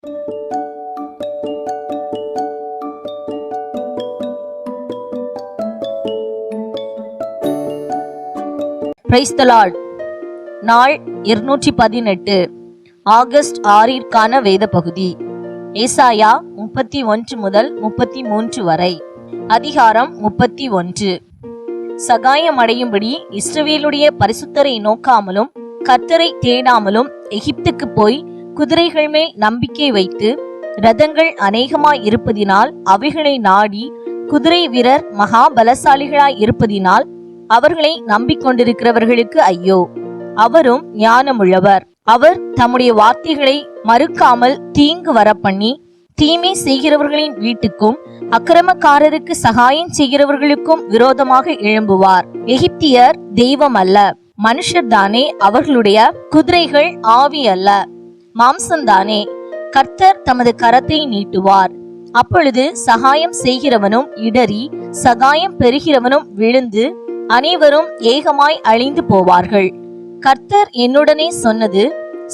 Praise the Lord. நாள் 218, August 6 வேத பகுதி. ஏசாயா 31 முதல் 33 வரை. அதிகாரம் 31. சகாயம் அடையும்படி இஸ்ரவேலுடைய பரிசுத்தரை நோக்காமலும் கர்த்தரை தேடாமலும் எகிப்துக்கு போய் குதிரைகள் மேல் நம்பிக்கை வைத்து ரதங்கள் அநேகமாய் இருப்பதினால் அவைகளை நாடி குதிரை வீரர் மகா பலசாலிகளாய் இருப்பதினால் அவர்களை நம்பிக்கொண்டிருக்கிறவர்களுக்கு ஐயோ. அவரும் ஞானமுள்ளவர். அவர் தம்முடைய வார்த்தைகளை மறுக்காமல் தீங்கு வரப்பண்ணி தீமை செய்கிறவர்களின் வீட்டுக்கும் அக்கிரமக்காரருக்கு சகாயம் செய்கிறவர்களுக்கும் விரோதமாக எழும்புவார். எகிப்தியர் தெய்வம் அல்ல, மனுஷர் தானே. அவர்களுடைய குதிரைகள் ஆவி அல்ல, மாம்சம்தானே. கர்த்தர் தமது கரத்தை நீட்டுவார். அப்பொழுது சகாயம் செய்கிறவனும் இடறி சகாயம் பெறுகிறவனும் விழுந்து அனைவரும் ஏகமாய் அழிந்து போவார்கள். கர்த்தர் என்னுடனே சொன்னது,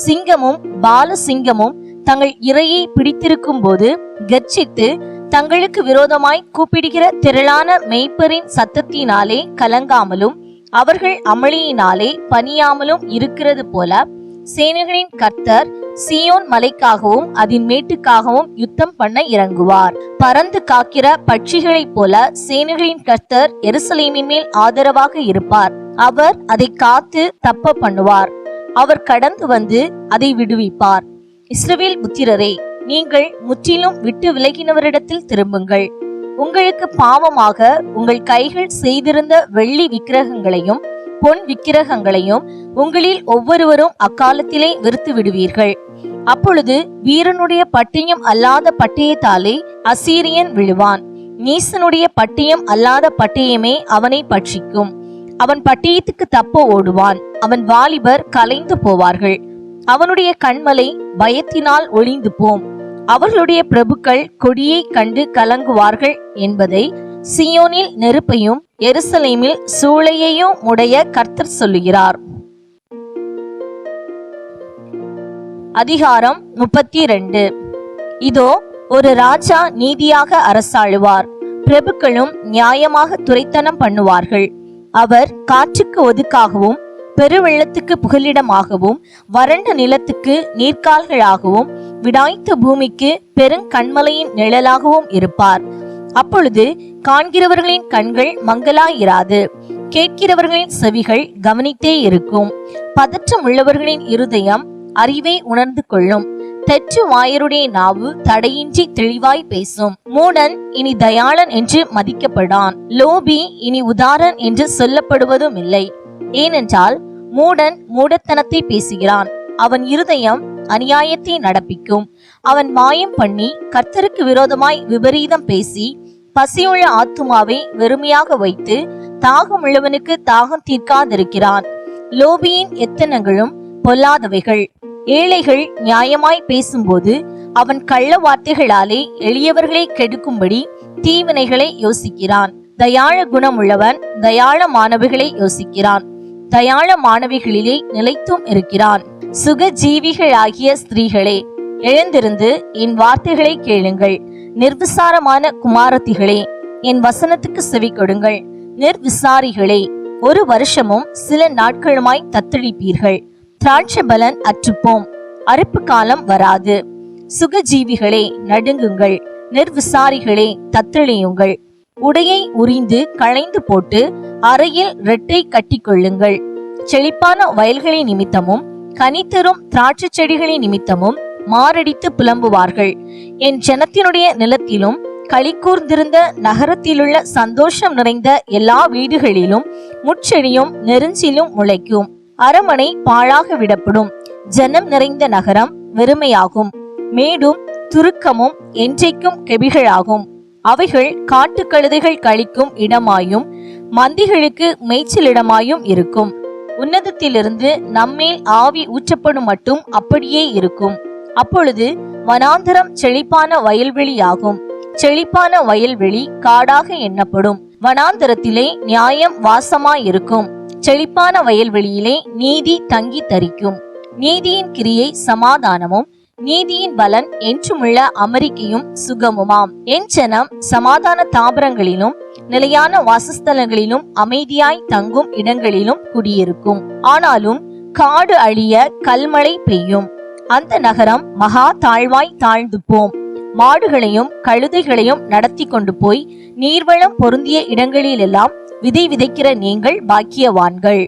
சிங்கமும் பால சிங்கமும் தங்கள் இரையை பிடித்திருக்கும் போது கர்ஜித்து தங்களுக்கு விரோதமாய் கூப்பிடுகிற திரளான மேய்ப்பரின் சத்தத்தினாலே கலங்காமலும் அவர்கள் அமளியினாலே பணியாமலும் இருக்கிறது போல சேனைகளின் கர்த்தர் சீயோன் மலைக்காகவும் அதன் மேட்டுக்காகவும் யுத்தம் பண்ண இறங்குவார். பறந்து காக்கிற பட்சிகளைப் போல சேனைகளின் கர்த்தர் எருசலேமின் மேல் ஆதரவாக இருப்பார். அவர் அதை காத்து தப்ப பண்ணுவார். அவர் கடந்து வந்து அதை விடுவிப்பார். இஸ்ரவேல் புத்திரரே, நீங்கள் முற்றிலும் விட்டு விலகினவரிடத்தில் திரும்புங்கள். உங்களுக்கு பாவமாக உங்கள் கைகள் செய்திருந்த வெள்ளி விக்கிரகங்களையும் பொன் விக்கிரகங்களையும் உங்களில் ஒவ்வொருவரும் அக்காலத்திலே வெறுத்து விடுவீர்கள். அப்பொழுது வீரனுடைய பட்டயம் அல்லாத பட்டயத்தாலே அசீரியன் விழுவான். நீசனுடைய பட்டயம் அல்லாத பட்டயமே அவனை பட்சிக்கும். அவன் பட்டயத்துக்கு தப்ப ஓடுவான். அவன் வாலிபர் கலைந்து போவார்கள். அவனுடைய கண்மலை பயத்தினால் ஒளிந்து போம். அவர்களுடைய பிரபுக்கள் கொடியை கண்டு கலங்குவார்கள் என்பதை சீயோனில் நெருப்பையும் எருசலேமில் சூளையையும் உடைய கர்த்தர் சொல்லுகிறார். அதிகாரம் 32. இதோ, ஒரு ராஜா நீதியாக அரசாளுவார். பிரபுக்களும் நியாயமாக துரைத்தனம் பண்ணுவார்கள். அவர் காற்றுக்கு ஒதுக்காகவும் பெருவெள்ளத்துக்கு புகலிடமாகவும் வறண்ட நிலத்துக்கு நீர்க்கால்களாகவும் விடாய்த்த பூமிக்கு பெருங்கண்மலையின் நிழலாகவும் இருப்பார். அப்பொழுது காண்கிறவர்களின் கண்கள் மங்கலாயிராது, கேட்கிறவர்களின் செவிகள் கவனித்தே இருக்கும். பதற்றம் உள்ளவர்களின் இருதயம் அறிவை உணர்ந்து கொள்ளும். தெற்று வாயருடைய நாவு தடையின்றி தெளிவாய் பேசும். மூடன் இனி தயாளன் என்று மதிக்கப்படான். லோபி இனி உதாரன் என்று சொல்லப்படுவதும் இல்லை. ஏனென்றால் மூடன் மூடத்தனத்தை பேசுகிறான். அவன் இருதயம் அநியாயத்தை நடப்பிக்கும். அவன் மாயம் பண்ணி கர்த்தருக்கு விரோதமாய் விபரீதம் பேசி பசியுள்ள ஆத்துமாவை வெறுமையாக வைத்து தாகம் உள்ளவனுக்கு தாகம் தீர்க்காதிருக்கிறான். லோபியின் எத்தனங்களும் பொல்லாதவைகள். ஏழைகள் நியாயமாய் பேசும்போது அவன் கள்ள வார்த்தைகளாலே எளியவர்களை கெடுக்கும்படி தீவினைகளை யோசிக்கிறான். தயாள குணமுள்ளவன் தயாள மாணவிகளை யோசிக்கிறான். தயாள மாணவிகளிலே நிலைத்தும் இருக்கிறான். சுகஜீவிகளாகிய ஸ்திரீகளே, எழுந்திருந்து என் வார்த்தைகளை கேளுங்கள். நிர்விசாரமான குமாரத்திகளே, என் வசனத்துக்கு செவி கொடுங்கள். நிர்விசாரிகளே, ஒரு வருஷமும் சில நாட்களுமாய் தத்தளிப்பீர்கள். திராட்சை பலன் அற்றுப்போம், அறுப்பு காலம் வராது. சுகஜீவிகளே, நடுங்குங்கள். நிர்விசாரிகளே, தத்தளியுங்கள். உடையை உரிந்து களைந்து போட்டு அறையில் ரெட்டை கட்டி கொள்ளுங்கள். செழிப்பான வயல்களை நிமித்தமும் கனித்தரும் திராட்சை செடிகளை நிமித்தமும் மாரடித்து புலம்புவார்கள். என் ஜனத்தினுடைய நிலத்திலும் களிகூர்ந்திருந்த நகரத்திலுள்ள சந்தோஷம் நிறைந்த எல்லா வீடுகளிலும் முட்செடியும் நெருஞ்சிலும் முளைக்கும். அரமனை பாழாக விடப்படும். ஜனம் நிறைந்த நகரம் வெறுமையாகும். மேடும் துருக்கமும் என்றைக்கும் கெபிகளாகும். அவைகள் காட்டு கழுதைகள் கழிக்கும் இடமாயும் மந்திகளுக்கு மேய்ச்சலிடமாயும் இருக்கும். உன்னதத்திலிருந்து நம்மேல் ஆவி ஊற்றப்படும் மட்டும் அப்படியே இருக்கும். அப்பொழுது வனாந்தரம் செழிப்பான வயல்வெளியாகும். செழிப்பான வயல்வெளி காடாக எண்ணப்படும். வனாந்தரத்திலே நியாயம் வாசமாயிருக்கும். செழிப்பான வயல்வெளியிலே நீதி தங்கி தரிக்கும். நீதியின் கிரியை சமாதானமும் நீதியின் பலன் என்றுமுள்ள அமெரிக்கையும் சுகமுமாம். என் ஜனம் சமாதான தாபரங்களிலும் நிலையான வாசஸ்தலங்களிலும் அமைதியாய் தங்கும் இடங்களிலும் குடியிருக்கும். ஆனாலும் காடு அழிய கல்மழை பெய்யும். அந்த நகரம் மகா தாழ்வாய் தாழ்ந்து போம். மாடுகளையும் கழுதைகளையும் நடத்தி கொண்டு போய் நீர்வளம் பொருந்திய இடங்களிலெல்லாம் விதை விதைக்கிற நீங்கள் பாக்கியவான்கள்.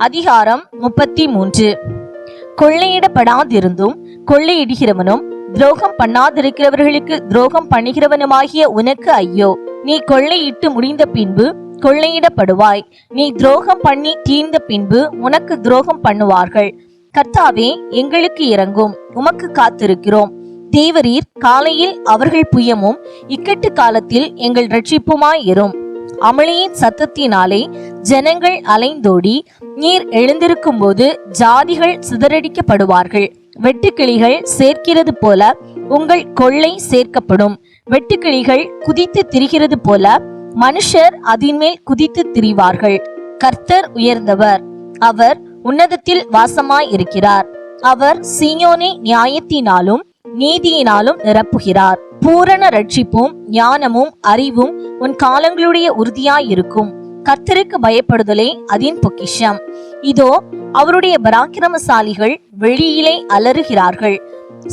அதிகாரம் 33. கொள்ளையிடப்படாதிருந்தும் கொள்ளையிடுகிறவனும் துரோகம் பண்ணாதிருக்கிறவர்களுக்கு துரோகம் பண்ணுகிறவனுமாகிய உனக்கு ஐயோ! நீ கொள்ளையிட்டு முடிந்த பின்பு கொள்ளையிடப்படுவாய். நீ துரோகம் பண்ணி தீர்ந்த பின்பு உனக்கு துரோகம் பண்ணுவார்கள். கர்த்தாவே, எங்களுக்கு இரங்கும், உமக்கு காத்திருக்கிறோம். தேவரீர் காலையில் அவர்கள் புயமும் இக்கட்டு காலத்தில் எங்கள் இரட்சிப்புமாயிரும். அமளியின் சத்தத்தினாலே ஜனங்கள் அலைந்தோடி நீர் எழுந்திருக்கும் போது ஜாதிகள் சிதறடிக்கப்படுவார்கள். வெட்டுக்கிளிகள் சேர்க்கிறது போல உங்கள் கொள்ளை சேர்க்கப்படும். வெட்டுக்கிளிகள் குதித்து திரிகிறது போல மனுஷர் அதின்மேல் குதித்து திரிவார்கள். கர்த்தர் உயர்ந்தவர், அவர் உன்னதத்தில் வாசமாய் இருக்கிறார். அவர் சீயோனை நியாயத்தினாலும் நீதியினாலும் நிரப்புகிறார். பூரண ரட்சிப்பும் ஞானமும் அறிவும் உன் காலங்களுடைய உறுதியாயிருக்கும். கர்த்தருக்கு பயப்படுதலே அதின் பொக்கிஷம். இதோ அவருடைய பராக்கிரமசாலிகள் வெளியிலே அலறுகிறார்கள்.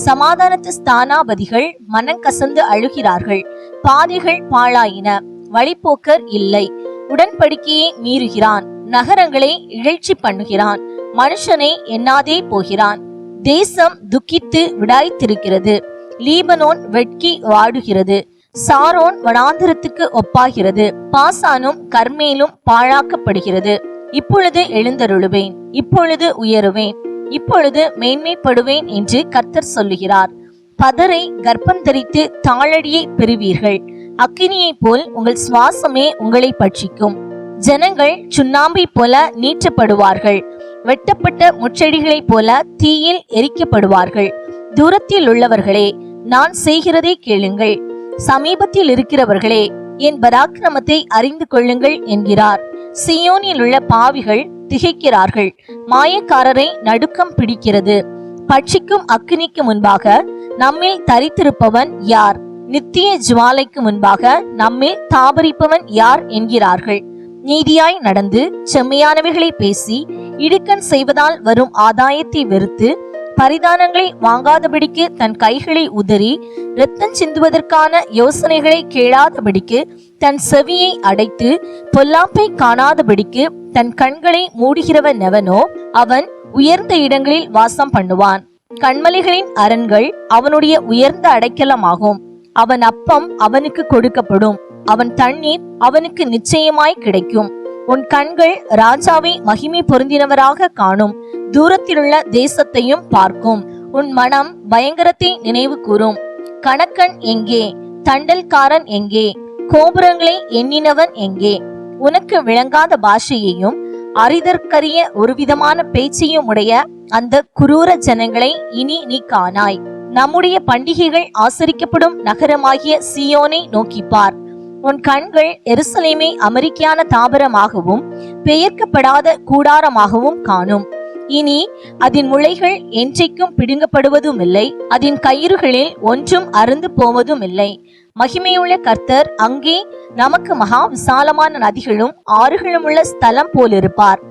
சமாதானத்து ஸ்தானாபதிகள் மனங்கசந்து அழுகிறார்கள். பாதைகள் பாழாயின, வழிபோக்கர் இல்லை. உடன்படிக்கையை மீறுகிறான், நகரங்களை இழைச்சி பண்ணுகிறான், மனுஷனை எண்ணாதே போகிறான். தேசம் துக்கித்து விடாய்த்திருக்கிறது. லீபனோன் வெட்கி வாடுகிறது. சாரோன் வனாந்திரத்துக்கு ஒப்பாகிறது. பாசானும் கர்மேலும் பாழாக்கப்படுகிறது. இப்பொழுது எழுந்தருளுவேன், இப்பொழுது உயருவேன், இப்பொழுது மேன்மைப்படுவேன் என்று கர்த்தர் சொல்லுகிறார். பதரை கர்ப்பம் தரித்து தாளடியை பெறுவீர்கள். அக்கினியை போல் உங்கள் சுவாசமே உங்களை பட்சிக்கும். ஜனங்கள் சுண்ணாம்பை போல நீற்றப்படுவார்கள். வெட்டப்பட்ட முச்செடிகளைப் போல தீயில் எரிக்கப்படுவார்கள். தூரத்தில் உள்ளவர்களே, நான் செய்கிறதை கேளுங்கள். சமீபத்தில் இருக்கிறவர்களே, என் பராக்கிரமத்தை அறிந்து கொள்ளுங்கள் என்கிறார். சீயோனில் உள்ள பாவிகள் திகைக்கிறார்கள். மாயக்காரரை நடுக்கம் பிடிக்கிறது. பட்சிக்கும் அக்கினிக்கு முன்பாக நம்மில் தரித்திருப்பவன் யார்? நித்திய ஜுவாலைக்கு முன்பாக நம்மில் தாபரிப்பவன் யார் என்கிறார்கள். நீதியாய் நடந்து செம்மையானவைகளை பேசி இடுக்கண் செய்வதால் வரும் ஆதாயத்தை வெறுத்து பரிதானங்களை வாங்காதபடிக்கு தன் கைகளை உதறி இரத்தம் சிந்துவதற்கான யோசனைகளை கேளாதபடிக்கு தன் செவியை அடைத்து பொல்லாப்பை காணாதபடிக்கு தன் கண்களை மூடுகிறவன் எவனோ அவன் உயர்ந்த இடங்களில் வாசம் பண்ணுவான். கண்மலைகளின் அரண்கள் அவனுடைய உயர்ந்த அடைக்கலமாகும். அவன் அப்பம் அவனுக்கு கொடுக்கப்படும், அவன் தண்ணீர் அவனுக்கு நிச்சயமாய் கிடைக்கும். உன் கண்கள் ராஜாவை மகிமை பொருந்தினவராக காணும். தூரத்திலுள்ள தேசத்தையும் பார்க்கும். உன் மனம் பயங்கரத்தை நினைவு கூறும். கணக்கன் எங்கே? தண்டல்காரன் எங்கே? கோபுரங்களை எண்ணினவன் எங்கே? உனக்கு விளங்காத பாஷையையும் அறிதற்கரிய ஒரு விதமான பேச்சையும் உடைய அந்த குரூர ஜனங்களை இனி நீ காணாய். நம்முடைய பண்டிகைகள் ஆசரிக்கப்படும் நகரமாகிய சீயோனை நோக்கிப்பார். உன் கண்கள் எருசலேமை அமெரிக்கான தாபரமாகவும் பெயர்க்கப்படாத கூடாரமாகவும் காணும். இனி அதன் முளைகள் என்றைக்கும் பிடுங்கப்படுவதும் இல்லை, அதன் கயிறுகளில் ஒன்றும் அருந்து போவதும் இல்லை. மகிமையுள்ள கர்த்தர் அங்கே நமக்கு மகா விசாலமான நதிகளும் ஆறுகளும் உள்ள ஸ்தலம் போலிருப்பார்.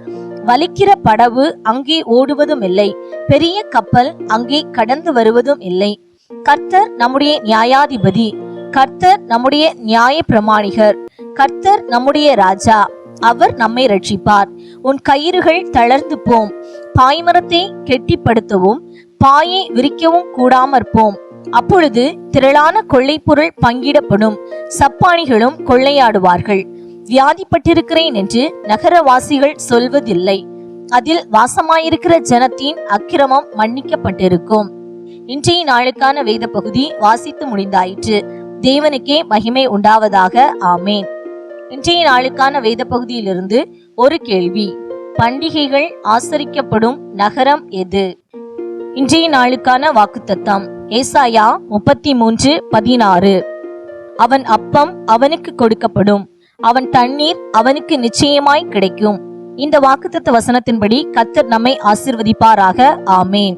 வலிக்கிற படவு அங்கே ஓடுவதும் இல்லை, பெரிய கப்பல் அங்கே கடந்து வருவதும் இல்லை. கர்த்தர் நம்முடைய நியாயாதிபதி, கர்த்தர் நம்முடைய நியாய பிரமாணிகர், கர்த்தர் நம்முடைய ராஜா. அவர் நம்மை ரட்சிப்பார். உன் கயிறுகள் தளர்ந்து போம். பாய்மரத்தை கெட்டிப்படுத்தவும் பாயை விரிக்கவும் கூடாமற் போம். அப்பொழுது திரளான கொள்ளை பொருள் பங்கிடப்படும். சப்பானிகளும் கொள்ளையாடுவார்கள். வியாதிப்பட்டிருக்கிறேன் என்று நகரவாசிகள் சொல்வதில்லை. அதில் வாசமாயிருக்கிற ஜனத்தின் அக்கிரமம் மன்னிக்கப்பட்டிருக்கும். இன்றைய நாளுக்கான வேத பகுதி வாசித்து முடிந்தாயிற்று. தேவனுக்கே மகிமை உண்டாவதாக. ஆமேன். இன்றைய நாளுக்கான வேத பகுதியிலிருந்து ஒரு கேள்வி. பண்டிகைகள் ஆசரிக்கப்படும் நகரம் எது? இன்றைய நாளுக்கான வாக்குத்தத்தம் ஏசாயா 33:16. அவன் அப்பம் அவனுக்கு கொடுக்கப்படும், அவன் தண்ணீர் அவனுக்கு நிச்சயமாய் கிடைக்கும். இந்த வாக்குத்தத்த வசனத்தின்படி கர்த்தர் நம்மை ஆசீர்வதிப்பாராக. ஆமேன்.